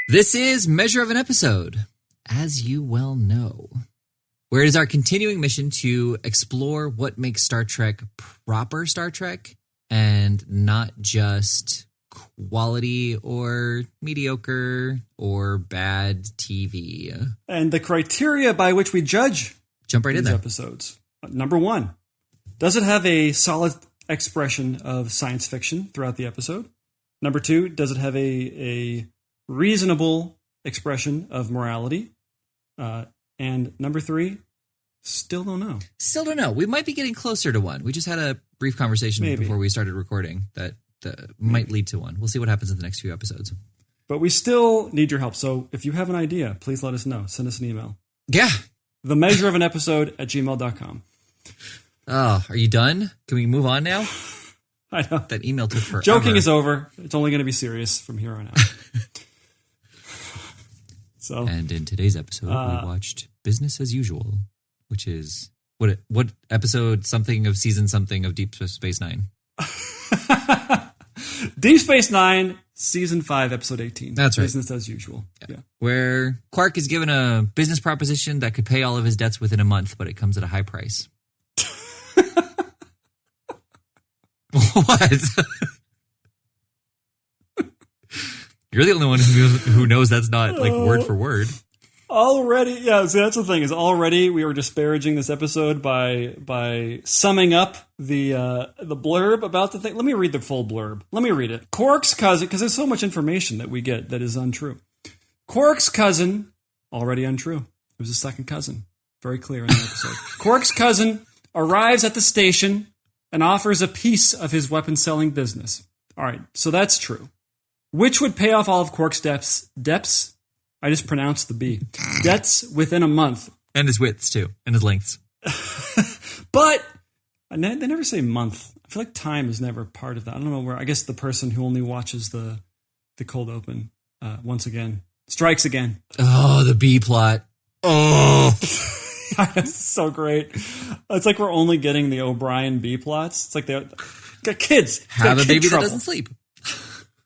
This is Measure of an Episode, as you well know, where it is our continuing mission to explore what makes Star Trek proper Star Trek and not just quality or mediocre or bad TV. And the criteria by which we judge Jump right in these there. episodes. Number one, does it have a solid expression of science fiction throughout the episode? Number two, does it have a reasonable expression of morality? And number three, still don't know. Still don't know. We might be getting closer to one. We just had a brief conversation before we started recording that might lead to one. We'll see what happens in the next few episodes. But we still need your help. So if you have an idea, please let us know. Send us an email. Yeah. TheMeasureOfAnEpisode@gmail.com. Oh, are you done? Can we move on now? I know. That email took forever. Joking is over. It's only going to be serious from here on out. And in today's episode, we watched Business as Usual, which is what episode something of season something of Deep Space Nine? Deep Space Nine, season 5, episode 18. That's right. Business as usual. Yeah. Where Quark is given a business proposition that could pay all of his debts within a month, but it comes at a high price. What? You're the only one who knows that's not like word for word. Already, yeah. So that's the thing is already we were disparaging this episode by summing up the blurb about the thing. Let me read the full blurb. Let me read it. Quark's cousin, because there's so much information that we get that is untrue. Quark's cousin, already untrue. It was his second cousin. Very clear in the episode. Quark's cousin arrives at the station and offers a piece of his weapon-selling business. All right, so that's true. Which would pay off all of Quark's debts? I just pronounced the B. Debts within a month. And his widths, too. And his lengths. But they never say month. I feel like time is never part of that. I don't know where. I guess the person who only watches the cold open once again strikes again. Oh, the B plot. Oh. It's so great. It's like we're only getting the O'Brien B plots. It's like they got kids. Have a baby trouble. that doesn't sleep.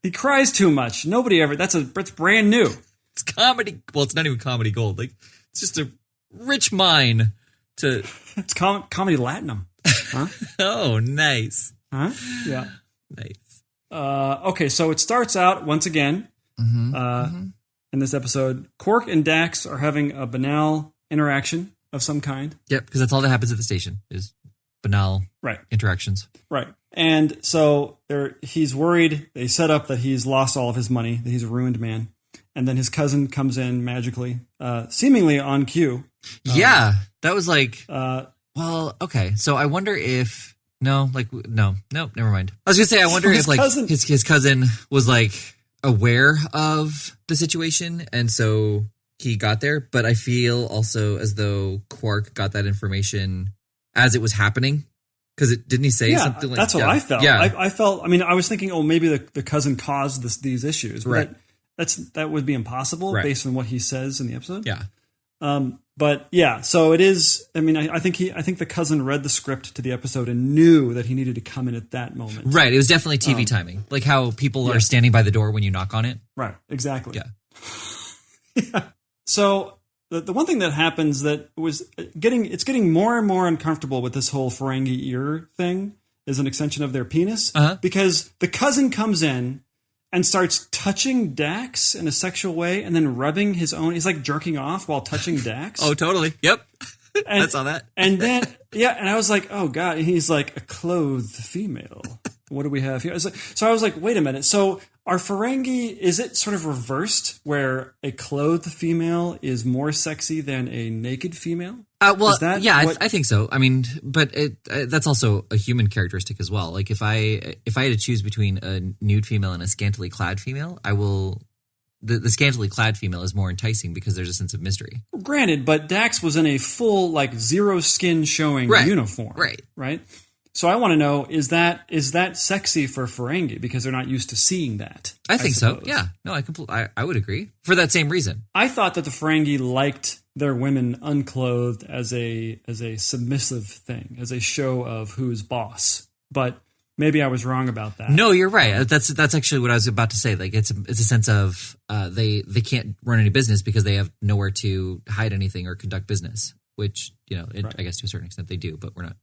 He cries too much. Nobody ever. That's brand new. It's comedy. Well, it's not even comedy gold. Like it's just a rich mine to. It's comedy latinum. Huh? Oh, nice. Huh? Yeah. Nice. Okay, so it starts out once again in this episode. Quark and Dax are having a banal interaction of some kind. Yep, because that's all that happens at the station is banal interactions. Right. And so he's worried. They set up that he's lost all of his money, that he's a ruined man. And then his cousin comes in magically, seemingly on cue. Yeah, that was like, well, okay. So I wonder if, no, never mind. I was going to say, I wonder if like his cousin was like aware of the situation. And so he got there. But I feel also as though Quark got that information as it was happening. Because didn't he say something like that? That's what I felt. Yeah. I felt, I mean, I was thinking, oh, maybe the cousin caused these issues. Right. That would be impossible based on what he says in the episode. Yeah. But yeah, so it is. I mean, I think the cousin read the script to the episode and knew that he needed to come in at that moment. Right. It was definitely TV timing, like how people are standing by the door when you knock on it. Right. Exactly. Yeah. Yeah. So the one thing that happens that was getting more and more uncomfortable with this whole Ferengi ear thing is an extension of their penis because the cousin comes in and starts touching Dax in a sexual way and then rubbing his own. He's like jerking off while touching Dax. Oh, totally. Yep. I saw that. And then, and I was like, oh, God. And he's like a clothed female. What do we have here? So I was like, wait a minute. So are Ferengi, is it sort of reversed where a clothed female is more sexy than a naked female? Well, I think so. I mean, but that's also a human characteristic as well. Like if I had to choose between a nude female and a scantily clad female, I will. The scantily clad female is more enticing because there's a sense of mystery. Granted, but Dax was in a full like zero skin showing uniform, right. So I want to know, is that sexy for Ferengi because they're not used to seeing that? I think so. Yeah. No, I would agree for that same reason. I thought that the Ferengi liked their women unclothed as a submissive thing, as a show of who's boss. But maybe I was wrong about that. No, you're right. That's actually what I was about to say. Like it's a sense of they can't run any business because they have nowhere to hide anything or conduct business, which, I guess to a certain extent they do, but we're not.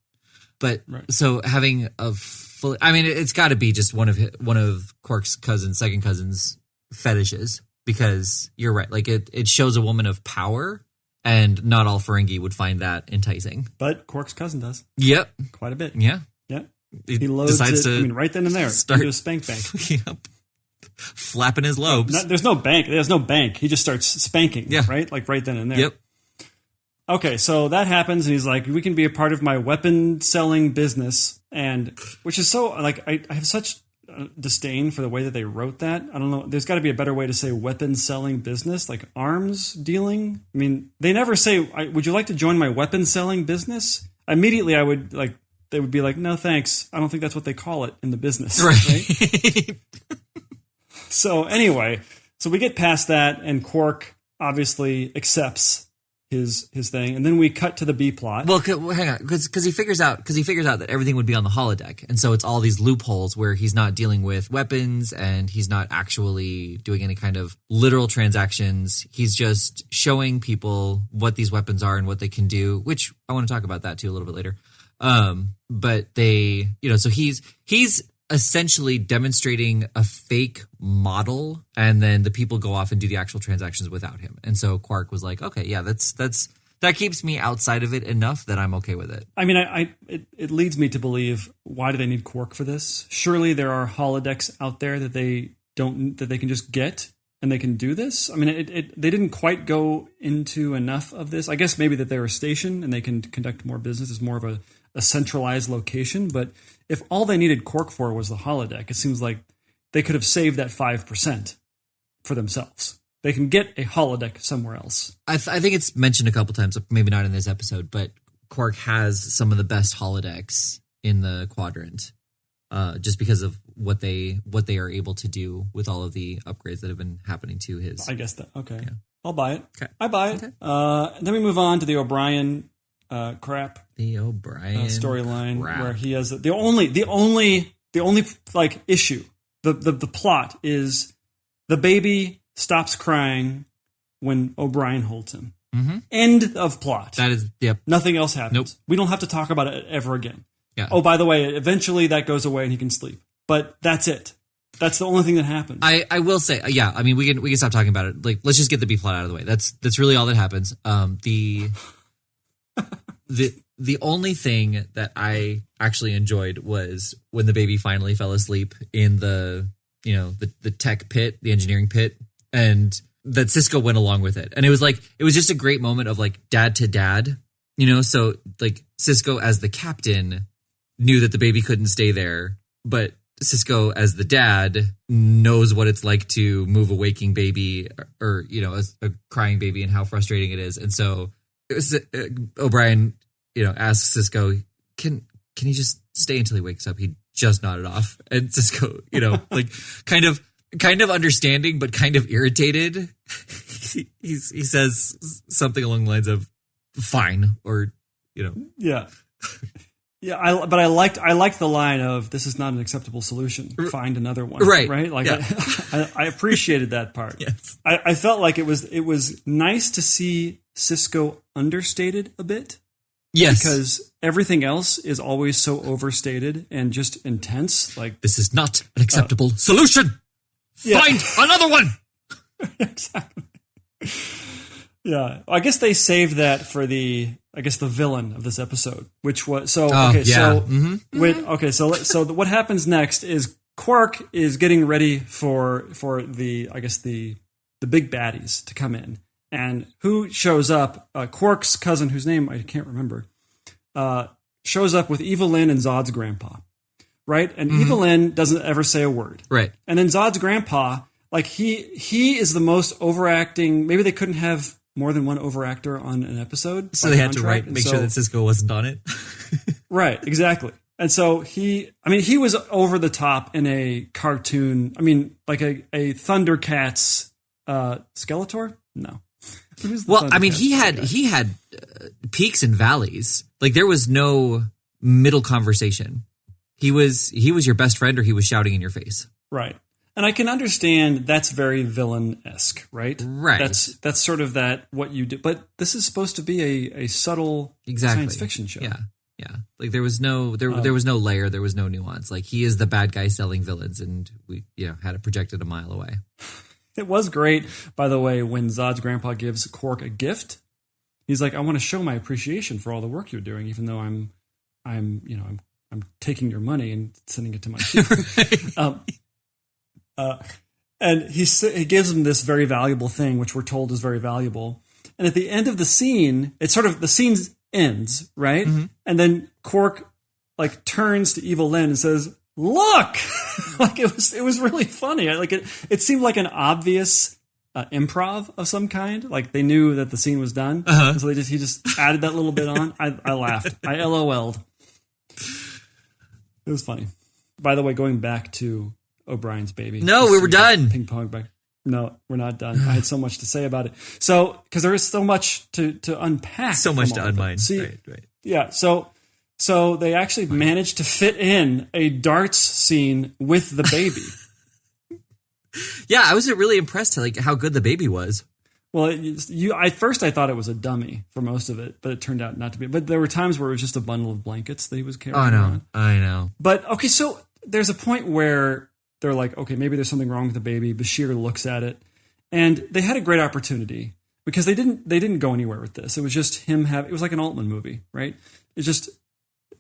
But so having a fully, I mean, it's got to be just one of Quark's second cousin's fetishes, because you're right. Like it shows a woman of power, and not all Ferengi would find that enticing. But Quark's cousin does. Yep. Quite a bit. Yeah. Yeah. He loads it, right then and there. Into a spank bank. Yep. Flapping his lobes. There's no bank. There's no bank. He just starts spanking, right? Like right then and there. Yep. Okay, so that happens, and he's like, we can be a part of my weapon-selling business, and which is so, like, I have such disdain for the way that they wrote that. I don't know. There's got to be a better way to say weapon-selling business, like arms dealing. I mean, they never say, would you like to join my weapon-selling business? Immediately, they would be like, no, thanks. I don't think that's what they call it in the business. Right? So anyway, so we get past that, and Quark obviously accepts his thing, and then we cut to the B plot. Well, hang on, because he figures out that everything would be on the holodeck, and so it's all these loopholes where he's not dealing with weapons and he's not actually doing any kind of literal transactions. He's just showing people what these weapons are and what they can do, which I want to talk about that too a little bit later. But they, so he's essentially demonstrating a fake model, and then the people go off and do the actual transactions without him. And so Quark was like, okay, yeah, that keeps me outside of it enough that I'm okay with it. I mean, it leads me to believe, why do they need Quark for this? Surely there are holodecks out there that they can just get, and they can do this. I mean, they didn't quite go into enough of this. I guess maybe that they're a station and they can conduct more business. It's more of a centralized location. But if all they needed Quark for was the holodeck, it seems like they could have saved that 5% for themselves. They can get a holodeck somewhere else. I think it's mentioned a couple times, maybe not in this episode, but Quark has some of the best holodecks in the quadrant, just because of what they are able to do with all of the upgrades that have been happening to his. I guess that. Okay. Yeah. I'll buy it. Okay. I buy it. Okay. Then we move on to the O'Brien crap. The O'Brien storyline, where he has the only like issue. The plot is the baby stops crying when O'Brien holds him. Mm-hmm. End of plot. That is, yep. Nothing else happens. Nope. We don't have to talk about it ever again. Yeah. Oh, by the way, eventually that goes away and he can sleep. But that's it. That's the only thing that happens. I will say, yeah. I mean, we can stop talking about it. Like, let's just get the B plot out of the way. That's really all that happens. The only thing that I actually enjoyed was when the baby finally fell asleep in the tech pit, the engineering pit, and that Sisko went along with it. And it was just a great moment of like dad to dad, so like Sisko as the captain knew that the baby couldn't stay there, but Sisko as the dad knows what it's like to move a waking baby or a crying baby and how frustrating it is. And so it was, O'Brien, asks Sisko, can he just stay until he wakes up? He just nodded off. And Sisko, like kind of understanding, but kind of irritated. he says something along the lines of "fine," or yeah. Yeah, I liked the line of "this is not an acceptable solution. Find another one." Right. Like yeah. I appreciated that part. Yes. I felt like it was nice to see Sisko understated a bit. Yes, because everything else is always so overstated and just intense. Like, this is not an acceptable solution. Yeah. Find another one. Exactly. Yeah, I guess they saved that for the villain of this episode, which was so what happens next is Quark is getting ready for the big baddies to come in, and who shows up? Quark's cousin, whose name I can't remember, shows up with Evelyn and Zod's grandpa, right? And Evelyn doesn't ever say a word, right? And then Zod's grandpa, like he is the most overacting. Maybe they couldn't have more than one overactor on an episode. So they had to make sure that Sisko wasn't on it. Right, exactly. And so he was over the top in a cartoon. I mean, like a Thundercats Skeletor? No. Well, I mean, he had peaks and valleys. Like there was no middle conversation. he was your best friend, or he was shouting in your face. Right. And I can understand that's very villain-esque, right? Right. That's sort of what you do. But this is supposed to be a subtle science fiction show. Yeah. Yeah. Like there was no layer, there was no nuance. Like he is the bad guy selling villains, and we had it projected a mile away. It was great, by the way, when Zod's grandpa gives Quark a gift. He's like, I want to show my appreciation for all the work you're doing, even though I'm taking your money and sending it to my kid. And he gives him this very valuable thing, which we're told is very valuable. And at the end of the scene, the scene ends, right? Mm-hmm. And then Quark like turns to Evil Lynn and says, "Look!" Like it was really funny. Like it seemed like an obvious improv of some kind. Like they knew that the scene was done, so he just added that little bit on. I laughed. I LOL'd. It was funny. By the way, going back to O'Brien's baby. No, we were done. Ping pong back. No, we're not done. I had so much to say about it. So, because there is so much to unpack. So much to unwind. See, right. Yeah. So they actually managed to fit in a darts scene with the baby. Yeah, I was really impressed like how good the baby was. Well, at first I thought it was a dummy for most of it, but it turned out not to be. But there were times where it was just a bundle of blankets that he was carrying around. I know. But okay, so there's a point where they're like, okay, maybe there's something wrong with the baby. Bashir looks at it, and they had a great opportunity because they didn't go anywhere with this. It was just him it was like an Altman movie, right? It's just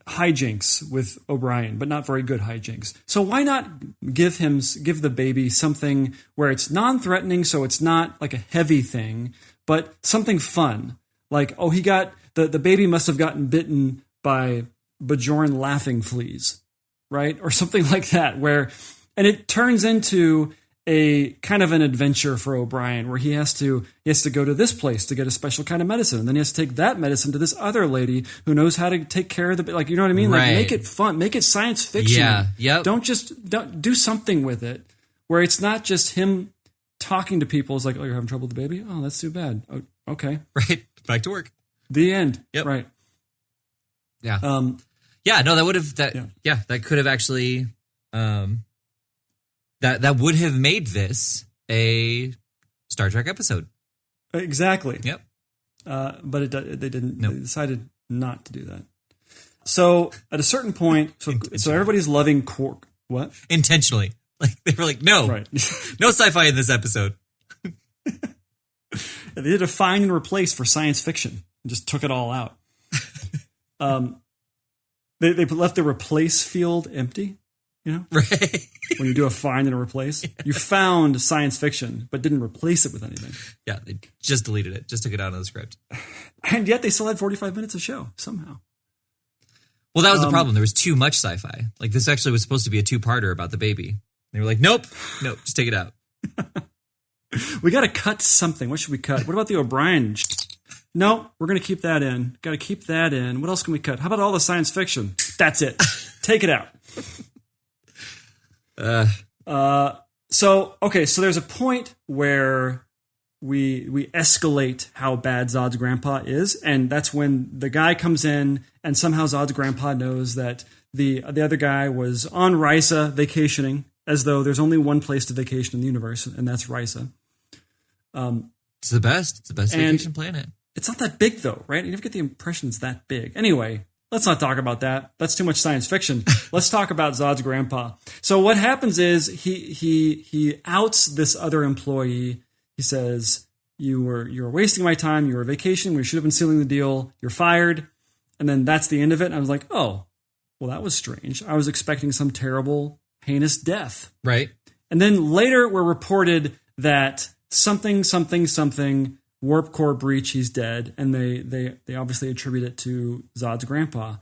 hijinks with O'Brien, but not very good hijinks. So why not give the baby something where it's non-threatening, so it's not like a heavy thing, but something fun. Like, oh, he got the baby must have gotten bitten by Bajoran laughing fleas, right? Or something like that, and it turns into a kind of an adventure for O'Brien where he has to go to this place to get a special kind of medicine. And then he has to take that medicine to this other lady who knows how to take care of like, you know what I mean? Right. Like make it fun, make it science fiction. Yeah. Yep. Don't do something with it where it's not just him talking to people. It's like, oh, you're having trouble with the baby? Oh, that's too bad. Oh, okay. Right. Back to work. The end. Yep. Right. Yeah. Yeah, no, that could have actually, that would have made this a Star Trek episode. Exactly. Yep. But they didn't. Nope. They decided not to do that. So at a certain point, so everybody's loving Quark. What? Intentionally. Like they were like, no, right. No sci-fi in this episode. They did a find and replace for science fiction and just took it all out. They left the replace field empty. You know, right? When you do a find and a replace, you found science fiction, but didn't replace it with anything. Yeah, they just deleted it, just took it out of the script. And yet they still had 45 minutes of show, somehow. Well, that was the problem. There was too much sci-fi. Like, this actually was supposed to be a two-parter about the baby. They were like, nope, just take it out. We got to cut something. What should we cut? What about the O'Brien? No, we're going to keep that in. Got to keep that in. What else can we cut? How about all the science fiction? That's it. Take it out. So there's a point where we escalate how bad Zod's grandpa is, and that's when the guy comes in, and somehow Zod's grandpa knows that the other guy was on Risa vacationing, as though there's only one place to vacation in the universe, and that's Risa. It's the best. It's the best vacation planet. It's not that big, though, right? You never get the impression it's that big. Anyway, let's not talk about that. That's too much science fiction. Let's talk about Zod's grandpa. So what happens is he outs this other employee. He says, you were wasting my time. You were vacationing. We should have been sealing the deal. You're fired. And then that's the end of it. And I was like, oh, well, that was strange. I was expecting some terrible, heinous death. Right. And then later we're reported that something, warp core breach, he's dead. And they obviously attribute it to Zod's grandpa.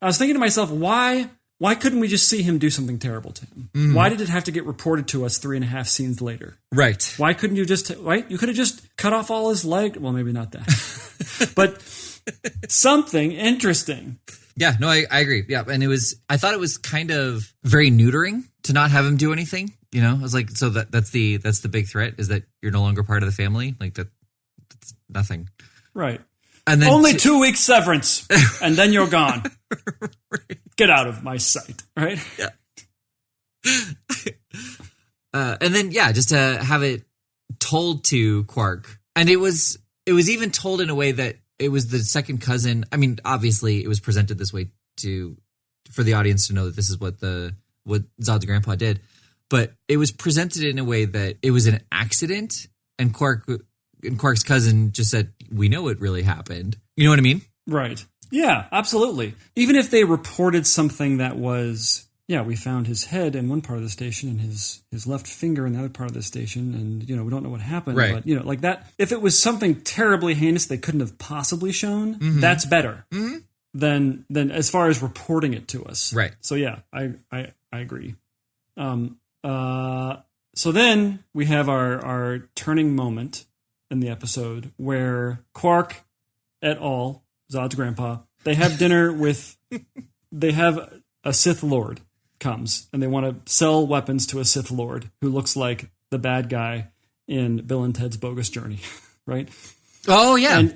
I was thinking to myself, why couldn't we just see him do something terrible to him? Mm-hmm. Why did it have to get reported to us 3.5 scenes later? Right. Why couldn't you just, right? You could have just cut off all his leg. Well, maybe not that. But something interesting. Yeah, no, I agree. Yeah, and I thought it was kind of very neutering to not have him do anything. You know, I was like, so that's the big threat, is that you're no longer part of the family. Like that's nothing. Right. And then only 2 weeks severance, and then you're gone. Right. Get out of my sight, right? Yeah. And then, just to have it told to Quark. And it was even told in a way that it was the second cousin. I mean, obviously, it was presented this way for the audience to know that this is what Zod's grandpa did. But it was presented in a way that it was an accident, and Quark's cousin just said, "We know it really happened." You know what I mean? Right. Yeah, absolutely. Even if they reported something that was, we found his head in one part of the station and his left finger in the other part of the station, and, we don't know what happened. Right. But, like that, if it was something terribly heinous they couldn't have possibly shown, that's better than as far as reporting it to us. Right. So, I agree. So then we have our turning moment in the episode where Quark et al., Zod's grandpa, they have dinner they have a Sith Lord comes, and they want to sell weapons to a Sith Lord who looks like the bad guy in Bill and Ted's Bogus Journey, right? Oh, yeah.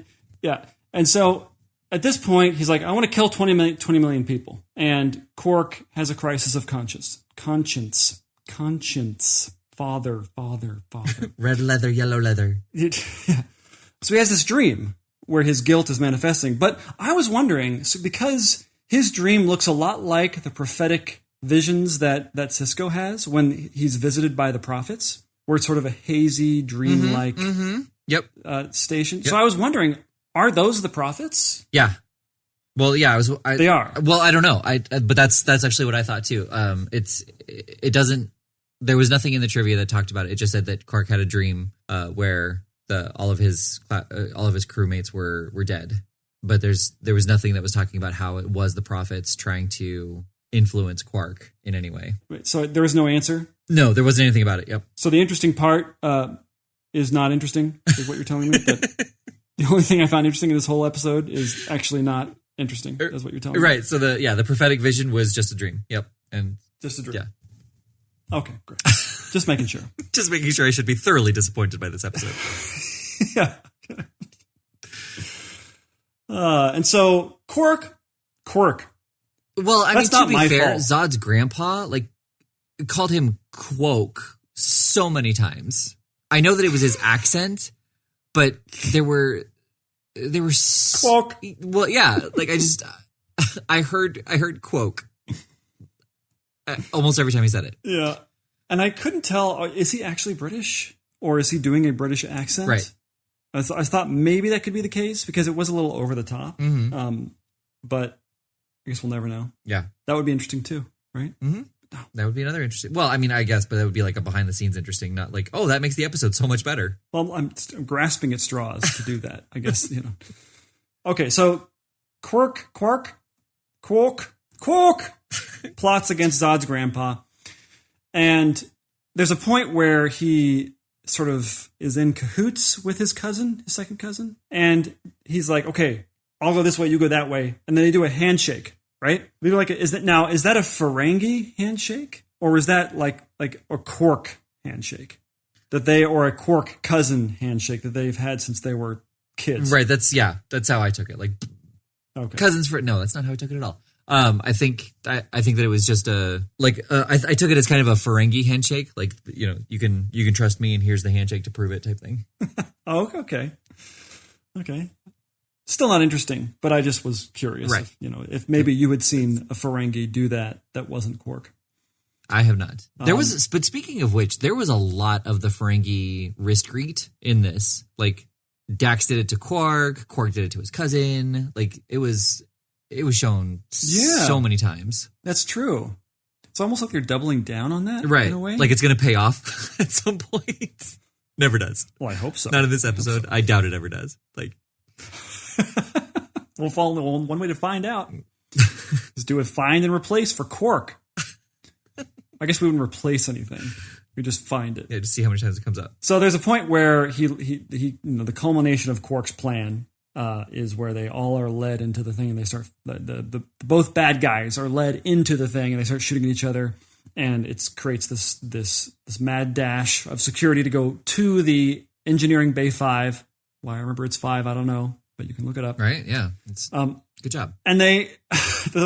And so at this point, he's like, I want to kill 20 million people. And Quark has a crisis of conscience. Father. Red leather, yellow leather. So he has this dream where his guilt is manifesting. But I was wondering, because his dream looks a lot like the prophetic visions that Sisko has when he's visited by the prophets, where it's sort of a hazy, dreamlike station. Yep. So I was wondering, are those the prophets? Yeah. Well, they are. Well, I don't know. But that's actually what I thought too. It doesn't. There was nothing in the trivia that talked about it. It just said that Quark had a dream where all of his crewmates were dead. But there was nothing that was talking about how it was the prophets trying to influence Quark in any way. Wait, so there was no answer? No, there wasn't anything about it. Yep. So the interesting part is not interesting, is what you're telling me. But the only thing I found interesting in this whole episode is actually not interesting. That's what you're telling me. Right. So the prophetic vision was just a dream. Yep. And just a dream. Yeah. Okay, great. Just making sure. Just making sure. I should be thoroughly disappointed by this episode. Yeah. And so Quark. Well, I mean, to be fair, fault. Zod's grandpa called him Quoke so many times. I know that it was his accent, but there were Quoke. Well, yeah, I heard Quoke almost every time he said it. Yeah, and I couldn't tell, is he actually British or is he doing a British accent? Right. I thought maybe that could be the case because it was a little over the top. Mm-hmm. But I guess we'll never know. Yeah. That would be interesting too, right? Mm-hmm. Oh. That would be another interesting. Well, I mean, I guess, but that would be like a behind the scenes interesting, not like, oh, that makes the episode so much better. Well, I'm grasping at straws to do that, I guess, Okay, so Quark plots against Zod's grandpa. And there's a point where he sort of is in cahoots with his second cousin. And he's like, okay, I'll go this way, you go that way. And then they do a handshake, right? They do is that a Ferengi handshake? Or is that like a Quark handshake? Or a Quark cousin handshake that they've had since they were kids? Right, that's how I took it. Okay. Cousins no, that's not how I took it at all. I think that it was just I took it as kind of a Ferengi handshake, you can trust me and here's the handshake to prove it type thing. Oh, okay. Still not interesting, but I just was curious, right. if maybe you had seen a Ferengi do that wasn't Quark. I have not. But speaking of which, there was a lot of the Ferengi wrist greet in this. Dax did it to Quark did it to his cousin. It was shown so many times. That's true. It's almost like they're doubling down on that, right? In a way. It's going to pay off at some point. Never does. Well, I hope so. Not in this episode. I doubt it ever does. We'll follow one way to find out. Is do a find and replace for Quark. I guess we wouldn't replace anything. We just find it. Yeah, just see how many times it comes up. So there's a point where he the culmination of Quark's plan is where they all are led into the thing, and they start the both bad guys are led into the thing, and they start shooting at each other, and it creates this mad dash of security to go to the engineering bay 5. Well, I remember it's 5. I don't know. but you can look it up. Right? Yeah. It's good job. And the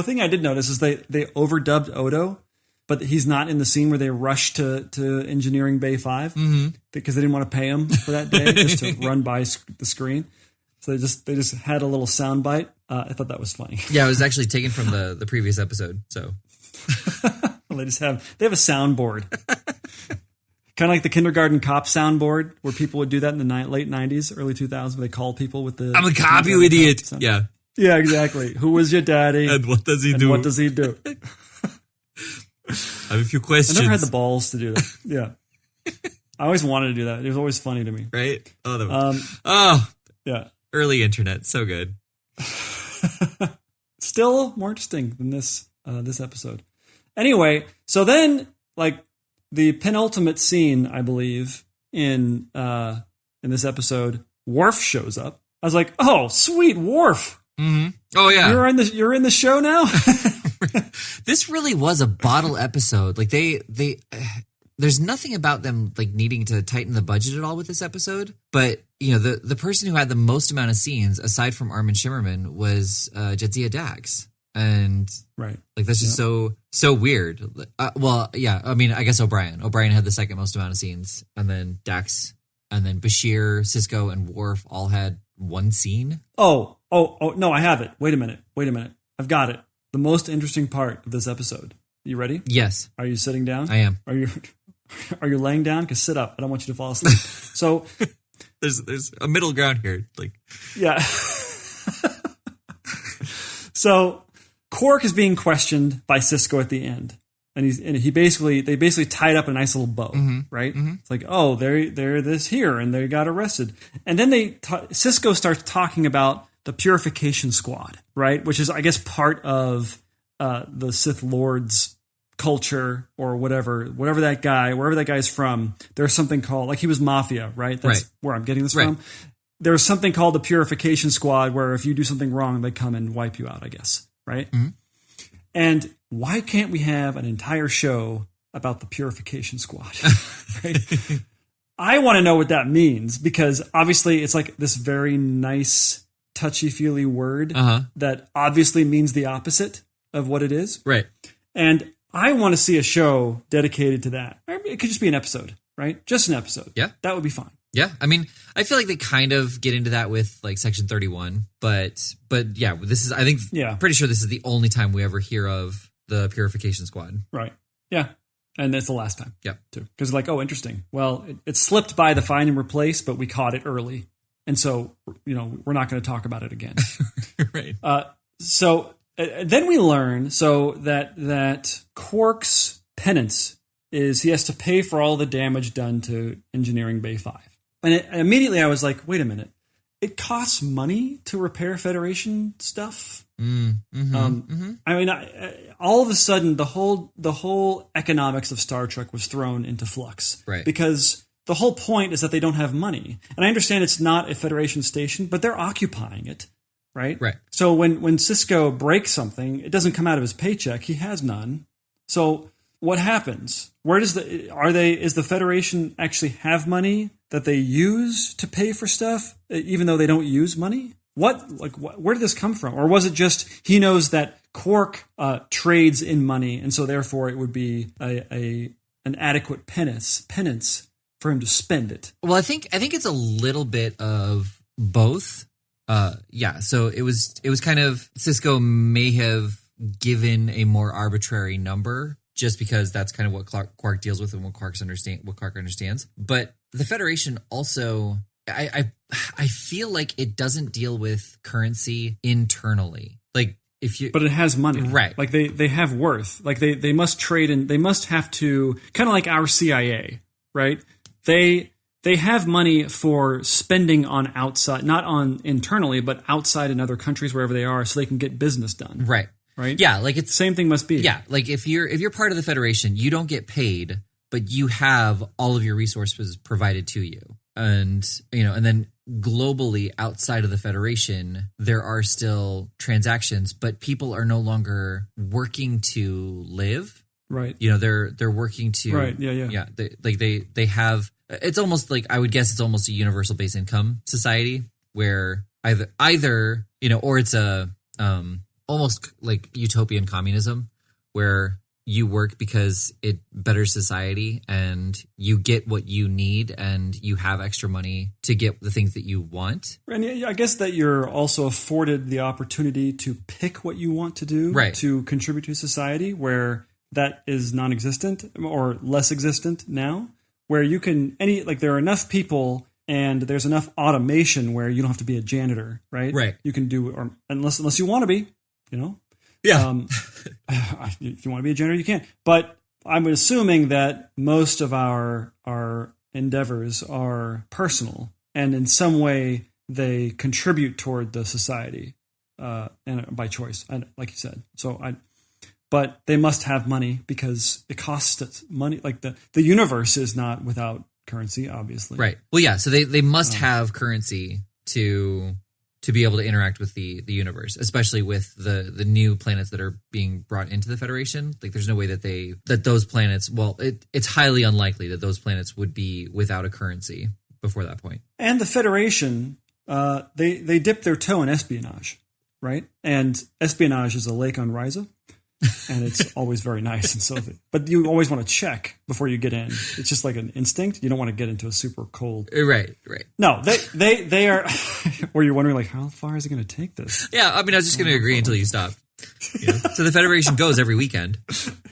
thing I did notice is they overdubbed Odo, but he's not in the scene where they rush to Engineering Bay 5 because they didn't want to pay him for that day just to run by the screen. So they just had a little sound bite. I thought that was funny. Yeah, it was actually taken from the previous episode. So well, they have a soundboard, kind of like the Kindergarten Cop soundboard, where people would do that in the late '90s, early 2000s. Where they call people with the "I'm a cop, you idiot." Yeah, exactly. Who was your daddy? And what does he do? What does he do? I have a few questions. I never had the balls to do that. Yeah, I always wanted to do that. It was always funny to me. Right? Yeah. Early internet, so good. Still more interesting than this episode. Anyway, so then like the penultimate scene, I believe, in this episode, Worf shows up. I was like, "Oh, sweet Worf! Mm-hmm. Oh yeah, you're in the show now." This really was a bottle episode. Like they there's nothing about them like needing to tighten the budget at all with this episode. But you know, the person who had the most amount of scenes, aside from Armin Shimmerman, was Jadzia Dax. And right, like that's just so weird. Well, yeah, I mean, I guess O'Brien had the second most amount of scenes, and then Dax, and then Bashir, Sisko, and Worf all had one scene. Oh no, I have it. Wait a minute. I've got it. The most interesting part of this episode. You ready? Yes. Are you sitting down? I am. Are you laying down? Because sit up. I don't want you to fall asleep. So there's a middle ground here. Like, yeah. So Quark is being questioned by Sisko at the end, and they basically tied up a nice little bow, right? Mm-hmm. It's like, oh, they're this here, and they got arrested, and then Sisko starts talking about the Purification Squad, right? Which is, I guess, part of the Sith Lord's culture or whatever that guy's from. There's something called, like, he was Mafia, right? That's where I'm getting this from. There's something called the Purification Squad where if you do something wrong, they come and wipe you out, I guess, right? Mm-hmm. And why can't we have an entire show about the Purification Squad? Right? I want to know what that means, because obviously it's like this very nice, touchy-feely word that obviously means the opposite of what it is. Right. And I want to see a show dedicated to that. It could just be an episode, right? Just an episode. Yeah. That would be fine. Yeah. I mean, I feel like they kind of get into that with like Section 31, but yeah, pretty sure this is the only time we ever hear of the Purification Squad. Right. Yeah. And that's the last time. Yeah. Too. Because like, oh, interesting. Well, it slipped by the find and replace, but we caught it early. And so, you know, we're not going to talk about it again. Right. So then we learn that Quark's penance is he has to pay for all the damage done to Engineering Bay 5. And immediately I was like, wait a minute. It costs money to repair Federation stuff? I mean, all of a sudden, the whole economics of Star Trek was thrown into flux. Right. Because the whole point is that they don't have money. And I understand it's not a Federation station, but they're occupying it. Right? Right. So when Sisko breaks something, it doesn't come out of his paycheck. He has none. So what happens? Is the Federation actually have money that they use to pay for stuff, even though they don't use money? Where did this come from? Or was it just he knows that Quark trades in money, and so therefore it would be an adequate penance for him to spend it? Well, I think it's a little bit of both. Yeah. So it was kind of, Sisko may have given a more arbitrary number just because that's kind of what Quark deals with and what Quark understands. But the Federation also, I feel like it doesn't deal with currency internally. Like but it has money, right? Like they have worth. Like they must trade, and they must have to, kind of like our CIA, right? They have money for spending on outside, not on internally, but outside in other countries wherever they are, so they can get business done. Right. Right. Yeah. Like it's same thing must be. Yeah. Like if you're part of the Federation, you don't get paid, but you have all of your resources provided to you. And, you know, and then globally outside of the Federation, there are still transactions, but people are no longer working to live. Right. You know, they're working to. Right. Yeah. Yeah. They have. It's almost like, I would guess it's almost a universal base income society where either or it's a almost like utopian communism where you work because it betters society and you get what you need and you have extra money to get the things that you want. And I guess that you're also afforded the opportunity to pick what you want to do to contribute to society, where that is non-existent or less existent now, where you can there are enough people and there's enough automation where you don't have to be a janitor, right? Right. You can do, or unless you want to be, Yeah. If you want to be a janitor, you can. But I'm assuming that most of our endeavors are personal, and in some way they contribute toward the society, and by choice, like you said. But they must have money because it costs money. Like the universe is not without currency, obviously. Right. Well, yeah. So they must have currency to be able to interact with the universe, especially with the new planets that are being brought into the Federation. Like, there's no way that those planets, it's highly unlikely that those planets would be without a currency before that point. And the Federation, they dip their toe in espionage, right? And espionage is a lake on Ryza. And it's always very nice and so, but you always want to check before you get in. It's just like an instinct. You don't want to get into a super cold. Right. No, they are. Or you're wondering, like, how far is it going to take this? Yeah, I mean, I was just going to agree until you stop. So the Federation goes every weekend.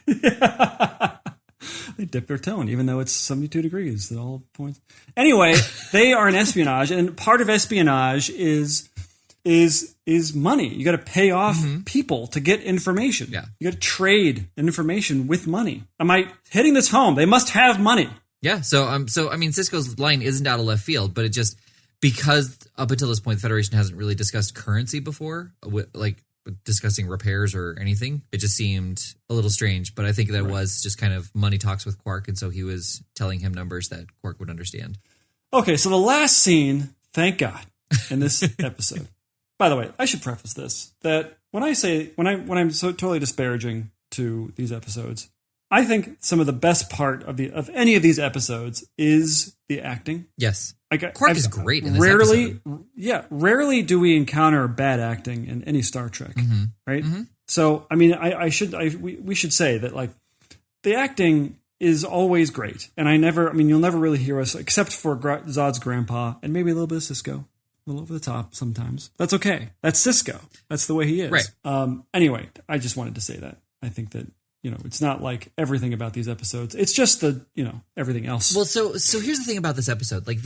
Yeah. They dip their toe in, even though it's 72 degrees at all points. Anyway, they are in espionage, and part of espionage is money. You got to pay off people to get information. Yeah. You got to trade information with money. Am I hitting this home? They must have money. Yeah. So I mean, Cisco's line isn't out of left field, but it just, because up until this point, the Federation hasn't really discussed currency before, like discussing repairs or anything. It just seemed a little strange, but I think that was just kind of money talks with Quark. And so he was telling him numbers that Quark would understand. Okay. So the last scene, thank God, in this episode. By the way, I should preface this, that when I'm so totally disparaging to these episodes, I think some of the best part of any of these episodes is the acting. Yes. Quark is great in this episode. Yeah, rarely do we encounter bad acting in any Star Trek, right? Mm-hmm. So, I mean, we should say that, like, the acting is always great, and you'll never really hear us, except for Zod's grandpa and maybe a little bit of Cisco. A little over the top sometimes. That's okay. That's Cisco. That's the way he is. Right. Anyway, I just wanted to say that. I think that, it's not like everything about these episodes. It's just everything else. Well, so here's the thing about this episode. Like,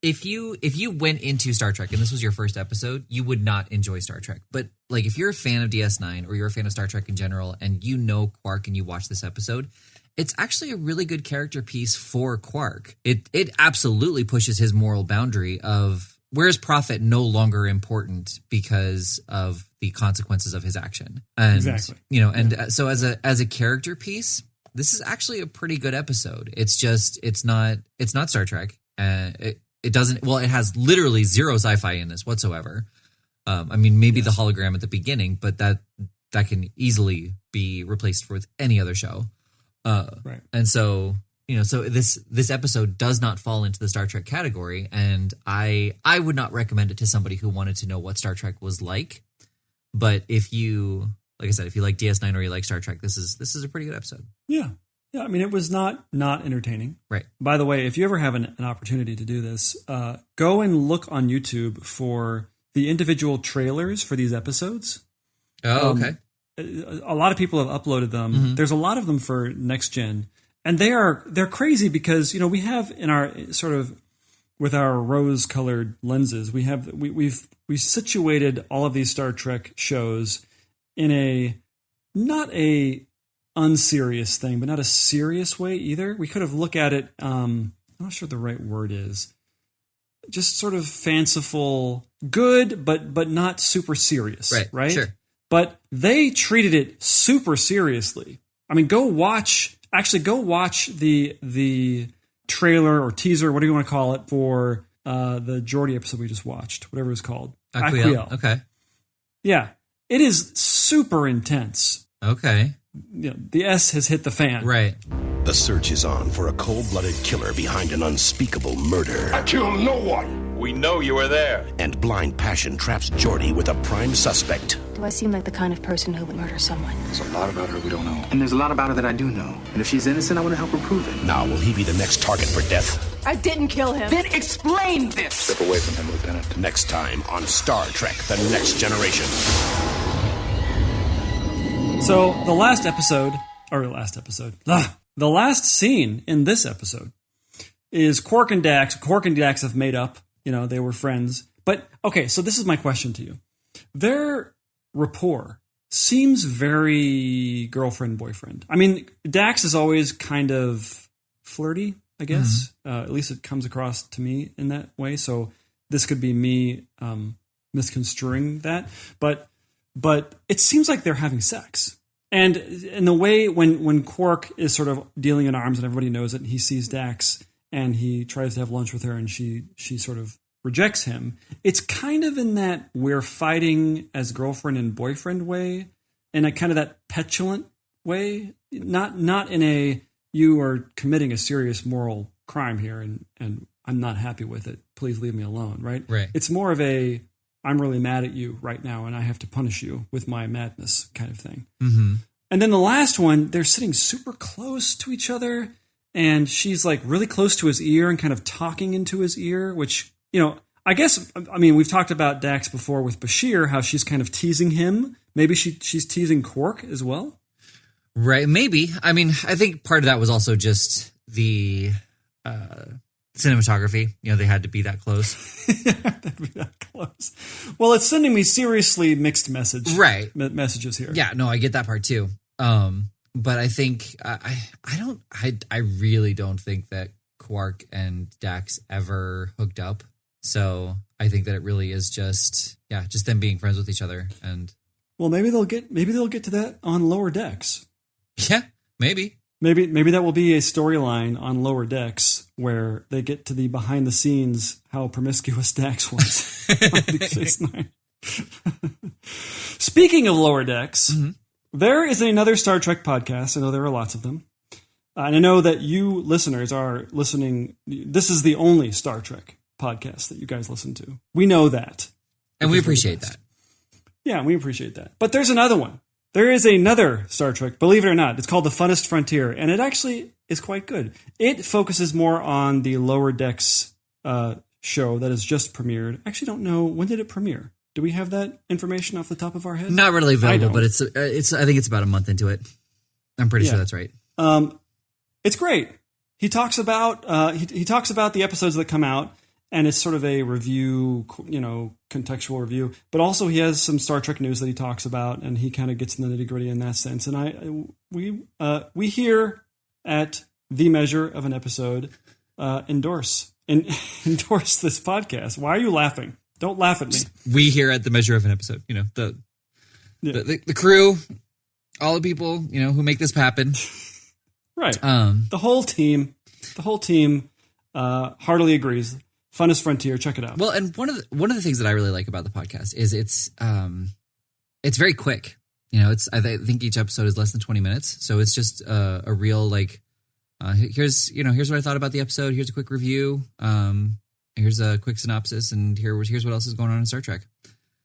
if you went into Star Trek and this was your first episode, you would not enjoy Star Trek. But, like, if you're a fan of DS9 or you're a fan of Star Trek in general and you know Quark and you watch this episode, it's actually a really good character piece for Quark. It absolutely pushes his moral boundary of, where is profit no longer important because of the consequences of his action? And, exactly. So as a character piece, this is actually a pretty good episode. It's just, it's not Star Trek. It doesn't, it has literally zero sci-fi in this whatsoever. I mean, maybe the hologram at the beginning, but that can easily be replaced with any other show. Right. And so, so this episode does not fall into the Star Trek category, and I would not recommend it to somebody who wanted to know what Star Trek was like. But if you, like I said, if you like DS9 or you like Star Trek, this is a pretty good episode. Yeah. I mean, it was not entertaining. Right. By the way, if you ever have an opportunity to do this, go and look on YouTube for the individual trailers for these episodes. Oh, okay. A lot of people have uploaded them. Mm-hmm. There's a lot of them for Next Gen. And they're crazy because, we have in our sort of, with our rose-colored lenses, we've situated all of these Star Trek shows in a, not a unserious thing, but not a serious way either. We could have looked at it, I'm not sure the right word is, just sort of fanciful, good, but not super serious. Right? Sure. But they treated it super seriously. I mean, go watch the trailer or teaser, what do you want to call it, for the Geordi episode we just watched, whatever it's called. Aquiel. Okay. Yeah. It is super intense. Okay. The S has hit the fan. Right. The search is on for a cold-blooded killer behind an unspeakable murder. I kill no one. We know you were there. And blind passion traps Jordy with a prime suspect. Do I seem like the kind of person who would murder someone? There's a lot about her we don't know. And there's a lot about her that I do know. And if she's innocent, I want to help her prove it. Now will he be the next target for death? I didn't kill him. Then explain this! Step away from him, Lieutenant. Next time on Star Trek: The Next Generation. So the last scene in this episode is Quark and Dax. Quark and Dax have made up. They were friends. But, okay, so this is my question to you. Their rapport seems very girlfriend-boyfriend. I mean, Dax is always kind of flirty, I guess. At least it comes across to me in that way. So this could be me misconstruing that. But it seems like they're having sex. And in the way when Quark is sort of dealing in arms and everybody knows it, and he sees Dax and he tries to have lunch with her and she sort of rejects him, it's kind of in that we're fighting as girlfriend and boyfriend way, in a kind of that petulant way, not in a you are committing a serious moral crime here and I'm not happy with it, please leave me alone, right? It's more of a I'm really mad at you right now and I have to punish you with my madness kind of thing. Mm-hmm. And then the last one, they're sitting super close to each other and she's like really close to his ear and kind of talking into his ear, which, I guess, we've talked about Dax before with Bashir, how she's kind of teasing him. Maybe she's teasing Quark as well. Right. Maybe. I think part of that was also just the cinematography. They had to be that close. Well, it's sending me seriously mixed messages here. Yeah, no, I get that part too. But I think I really don't think that Quark and Dax ever hooked up. So I think that it really is just them being friends with each other. And well, maybe they'll get to that on Lower Decks. Yeah, maybe. Maybe that will be a storyline on Lower Decks where they get to the behind the scenes how promiscuous Dax was on Deep Space Nine. Speaking of Lower Decks, there is another Star Trek podcast. I know there are lots of them. And I know that you listeners are listening. This is the only Star Trek podcast that you guys listen to. We know that. And we appreciate that. Yeah, we appreciate that. But there's another one. There is another Star Trek, believe it or not. It's called The Funnest Frontier, and it actually is quite good. It focuses more on the Lower Decks show that has just premiered. I actually don't know, when did it premiere? Do we have that information off the top of our head? Not readily available, but it's. I think it's about a month into it. I'm pretty sure that's right. It's great. He talks about he talks about the episodes that come out, and it's sort of a review, contextual review. But also he has some Star Trek news that he talks about, and he kind of gets in the nitty gritty in that sense. And we here at The Measure of an Episode endorse this podcast. Why are you laughing? Don't laugh at me. We here at The Measure of an Episode, the crew, all the people, who make this happen. Right. The whole team heartily agrees. Funnest Frontier, check it out. Well, and one of the things that I really like about the podcast is it's very quick. I think each episode is less than 20 minutes, so it's just a real here's what I thought about the episode. Here's a quick review. Here's a quick synopsis, and here's what else is going on in Star Trek.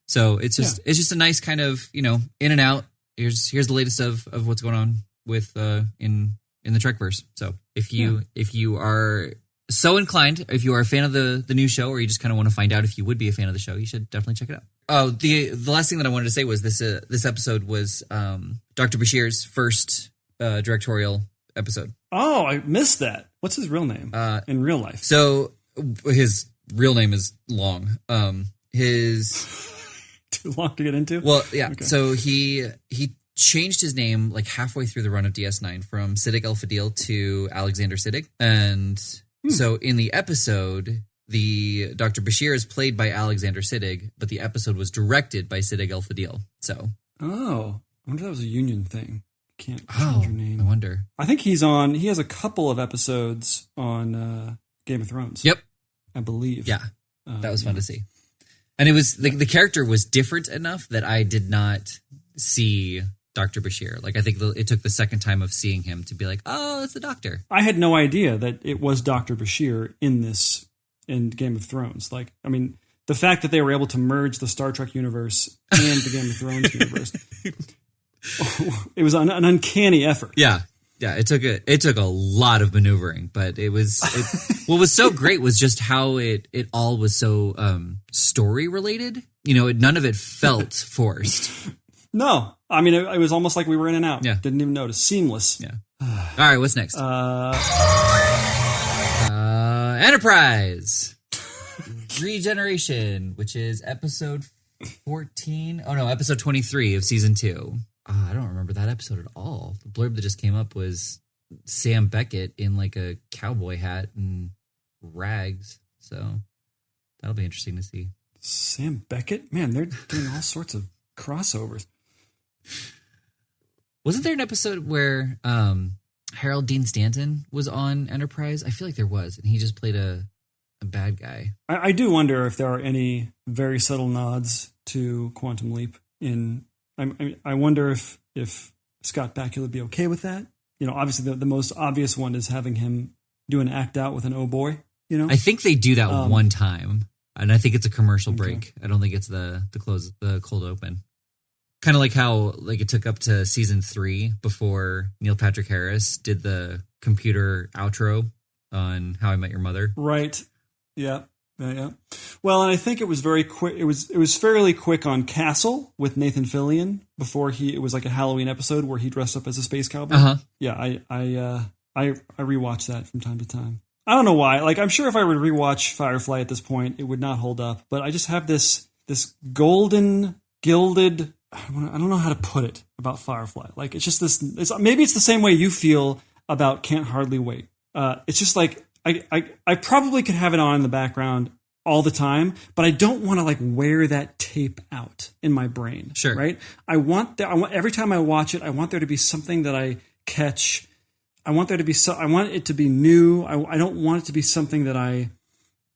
So it's just a nice kind of in and out. Here's the latest of what's going on with in the Trekverse. So if you are so inclined, if you are a fan of the new show, or you just kind of want to find out if you would be a fan of the show, you should definitely check it out. Oh, the last thing that I wanted to say was this episode was Dr. Bashir's first directorial episode. Oh, I missed that. What's his real name in real life? So his real name is long. Too long to get into? Well, yeah. Okay. So he changed his name like halfway through the run of DS9 from Siddig El-Fadil to Alexander Siddig. And so in the episode, the Dr. Bashir is played by Alexander Siddig, but the episode was directed by Siddig El-Fadil. So. Oh, I wonder if that was a union thing. Can't change your name. I wonder. I think he has a couple of episodes on Game of Thrones. Yep. I believe. Yeah. That was fun to see. And it was the character was different enough that I did not see Dr. Bashir. Like, I think it took the second time of seeing him to be like, oh, it's the doctor. I had no idea that it was Dr. Bashir in this in Game of Thrones. Like, I mean, the fact that they were able to merge the Star Trek universe and the Game of Thrones universe, it was an uncanny effort. Yeah. Yeah, it took a lot of maneuvering, but what was so great was just how it all was so story related. You know, none of it felt forced. No, I mean it was almost like we were in and out. Yeah, didn't even notice. Seamless. Yeah. All right, what's next? Enterprise Regeneration, which is episode 14. Oh no, episode 23 of season 2. I don't remember that episode at all. The blurb that just came up was Sam Beckett in like a cowboy hat and rags. So that'll be interesting to see. Sam Beckett? Man, they're doing all sorts of crossovers. Wasn't there an episode where Harold Dean Stanton was on Enterprise? I feel like there was, and he just played a bad guy. I do wonder if there are any very subtle nods to Quantum Leap in... I wonder if Scott Bakula would be okay with that. You know, obviously the most obvious one is having him do an act out with an oh boy, you know? I think they do that one time, and I think it's a commercial break. I don't think it's the cold open. Kind of like how like it took up to season 3 before Neil Patrick Harris did the computer outro on How I Met Your Mother. Right. Yeah. Yeah. Well, and I think it was very quick. It was fairly quick on Castle with Nathan Fillion before it was like a Halloween episode where he dressed up as a space cowboy. Uh-huh. Yeah, I rewatch that from time to time. I don't know why. Like, I'm sure if I were to rewatch Firefly at this point, it would not hold up. But I just have this golden gilded. I don't know how to put it about Firefly. Like, it's just this. Maybe it's the same way you feel about Can't Hardly Wait. It's just like. I probably could have it on in the background all the time, but I don't want to like wear that tape out in my brain. Sure. Right. I want every time I watch it, I want there to be something that I catch. I want it to be new. I don't want it to be something that I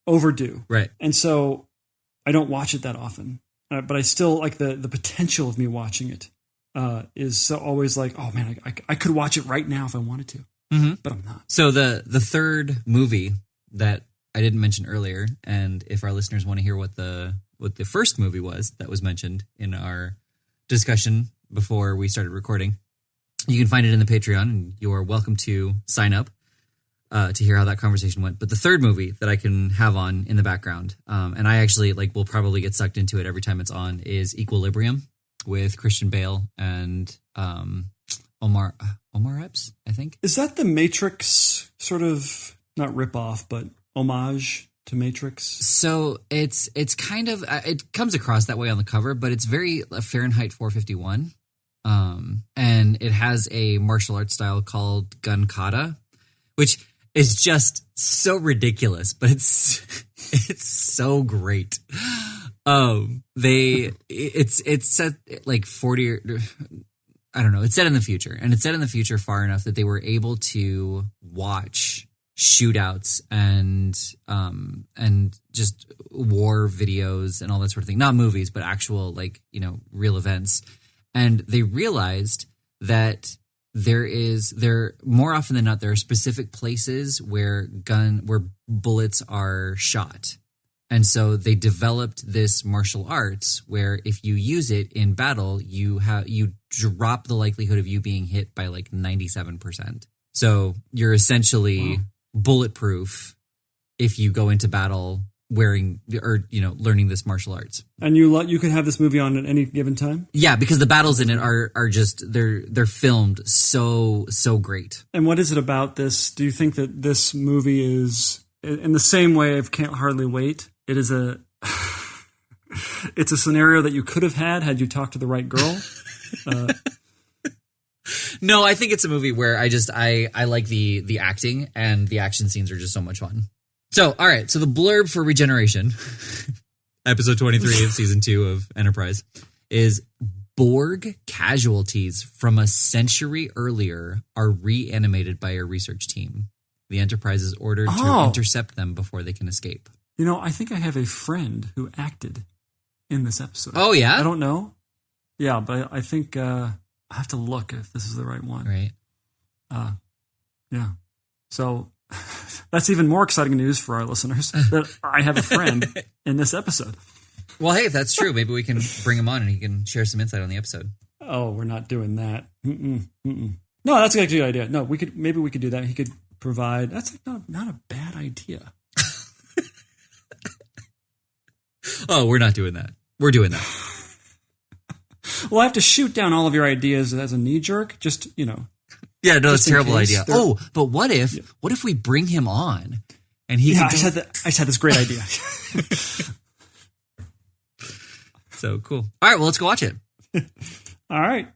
overdo. Right. And so I don't watch it that often, but I still like the potential of me watching it is so always like, oh man, I could watch it right now if I wanted to. Mm-hmm. But I'm not. So the third movie that I didn't mention earlier, and if our listeners want to hear what the first movie was that was mentioned in our discussion before we started recording, you can find it in the Patreon, and you're welcome to sign up to hear how that conversation went. But the third movie that I can have on in the background, and I actually will probably get sucked into it every time it's on, is Equilibrium with Christian Bale and Omar Epps, I think. Is that the Matrix sort of, not ripoff, but homage to Matrix? So it's kind of, it comes across that way on the cover, but it's very Fahrenheit 451. And it has a martial arts style called Gun Kata, which is just so ridiculous, but it's so great. It's set like 40 I don't know. It's set in the future, and it's set in the future far enough that they were able to watch shootouts and just war videos and all that sort of thing. Not movies, but actual real events. And they realized that there more often than not there are specific places where bullets are shot. And so they developed this martial arts where if you use it in battle, you drop the likelihood of you being hit by 97%. So you're essentially bulletproof if you go into battle wearing or learning this martial arts. And you could have this movie on at any given time? Yeah, because the battles in it are just they're filmed so great. And what is it about this? Do you think that this movie is in the same way of Can't Hardly Wait? It is it's a scenario that you could have had you talked to the right girl. No, I think it's a movie where I like the acting, and the action scenes are just so much fun. So, all right. So the blurb for Regeneration, episode 23 of season 2 of Enterprise, is Borg casualties from a century earlier are reanimated by a research team. The Enterprise is ordered to intercept them before they can escape. I think I have a friend who acted in this episode. Oh, yeah? I don't know. Yeah, but I think I have to look if this is the right one. Right. Yeah. So That's even more exciting news for our listeners, that I have a friend in this episode. Well, hey, if that's true, maybe we can bring him on and he can share some insight on the episode. Oh, we're not doing that. No, that's actually a good idea. No, maybe we could do that. He could provide. That's not a bad idea. Oh, we're not doing that. We're doing that. Well, I have to shoot down all of your ideas as a knee jerk. Just, Yeah, no, that's a terrible idea. They're... but what if we bring him on and he? Yeah, I just had this great idea. So cool. All right, well, let's go watch it. All right.